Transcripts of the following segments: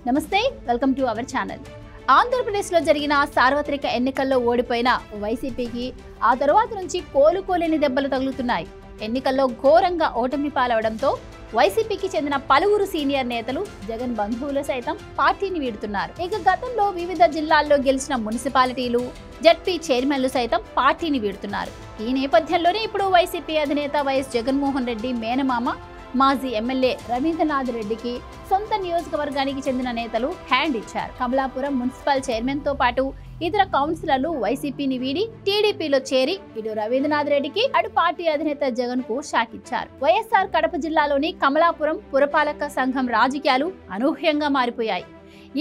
నమస్తే, welcome to our channel. ఆంధ్రప్రదేశ్లో జరిగిన సార్వత్రిక ఎన్నికల్లో ఓడిపోయిన వైసీపీకి ఆ తరువాత నుంచి కోలుకోలేని దెబ్బలు తగులుతున్నాయి. ఎన్నికల్లో ఘోరంగా ఓటమి పాలవడంతో వైసీపీకి చెందిన పలువురు సీనియర్ నేతలు, జగన్ బంధువులు సైతం పార్టీని వీడుతున్నారు. ఇక గతంలో వివిధ జిల్లాల్లో గెలిచిన మున్సిపాలిటీలు, జడ్పీ చైర్మన్లు సైతం పార్టీని వీడుతున్నారు. ఈ నేపథ్యంలోనే ఇప్పుడు వైసీపీ అధినేత వైఎస్ జగన్మోహన్ రెడ్డి మేనమామ, మాజీ ఎమ్మెల్యే రవీంద్రనాథ్ రెడ్డికి సొంత నియోజకవర్గానికి చెందిన నేతలు హ్యాండ్ ఇచ్చారు. కమలాపురం మున్సిపల్ చైర్మన్ తో పాటు ఇతర కౌన్సిలర్లు వైసీపీని వీడి టీడీపీలో చేరి ఇటు రవీంద్రనాథ్ రెడ్డికి అటు పార్టీ అధినేత జగన్ కు షాక్ ఇచ్చారు. వైఎస్ఆర్ కడప జిల్లాలోని కమలాపురం పురపాలక సంఘం రాజకీయాలు అనూహ్యంగా మారిపోయాయి.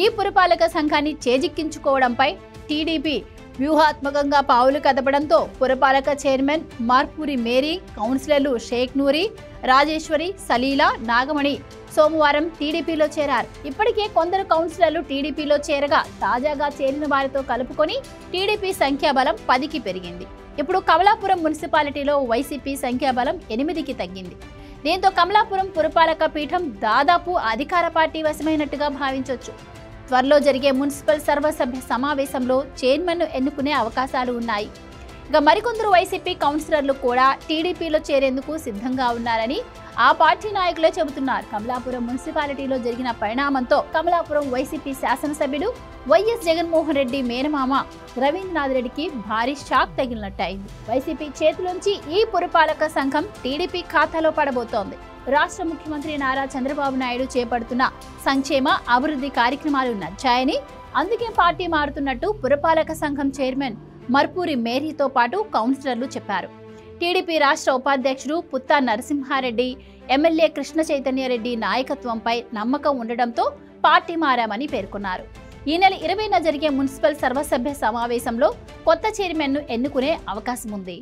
ఈ పురపాలక సంఘాన్ని చేజిక్కించుకోవడంపై టీడీపీ వ్యూహాత్మకంగా పావులు కదపడంతో పురపాలక చైర్మన్ మార్పూరి మేరీ, కౌన్సిలర్లు షేక్ నూరి, రాజేశ్వరి, సలీలా, నాగమణి సోమవారం టీడీపీలో చేరారు. ఇప్పటికే కొందరు కౌన్సిలర్లు టీడీపీలో చేరగా తాజాగా చేరిన వారితో కలుపుకొని టీడీపీ సంఖ్యాబలం 10కి పెరిగింది. ఇప్పుడు కమలాపురం మున్సిపాలిటీలో వైసీపీ సంఖ్యాబలం 8కి తగ్గింది. దీంతో కమలాపురం పురపాలక పీఠం దాదాపు అధికార పార్టీ వశమైనట్టుగా భావించవచ్చు. త్వరలో జరిగే మున్సిపల్ సర్వసభ్య సమావేశంలో చైర్మన్ను ఎన్నుకునే అవకాశాలు ఉన్నాయి. ఇక మరికొందరు వైసీపీ కౌన్సిలర్లు కూడా టీడీపీలో చేరేందుకు సిద్ధంగా ఉన్నారని ఆ పార్టీ నాయకులే చెబుతున్నారు. కమలాపురం మున్సిపాలిటీలో జరిగిన పరిణామంతో కమలాపురం వైసీపీ శాసనసభ్యుడు వైఎస్ జగన్మోహన్ రెడ్డి మేనమామ రవీంద్రనాథ్ రెడ్డికి భారీ షాక్ తగిలినట్టయింది. వైసీపీ చేతిలోంచి ఈ పురపాలక సంఘం టీడీపీ ఖాతాలో పడబోతోంది. రాష్ట్ర ముఖ్యమంత్రి నారా చంద్రబాబు నాయుడు చేపడుతున్న సంక్షేమ అభివృద్ధి కార్యక్రమాలు నచ్చాయని, అందుకే పార్టీ మారుతున్నట్టు పురపాలక సంఘం చైర్మన్ మర్పూరి మేరీతో పాటు కౌన్సిలర్లు చెప్పారు. టీడీపీ రాష్ట్ర ఉపాధ్యక్షుడు పుత్తా నరసింహారెడ్డి, ఎమ్మెల్యే కృష్ణ చైతన్యరెడ్డి నాయకత్వంపై నమ్మకం ఉండడంతో పార్టీ మారామని పేర్కొన్నారు. ఈ నెల 20న జరిగే మున్సిపల్ సర్వసభ్య సమావేశంలో కొత్త చైర్మన్ను ఎన్నుకునే అవకాశం ఉంది.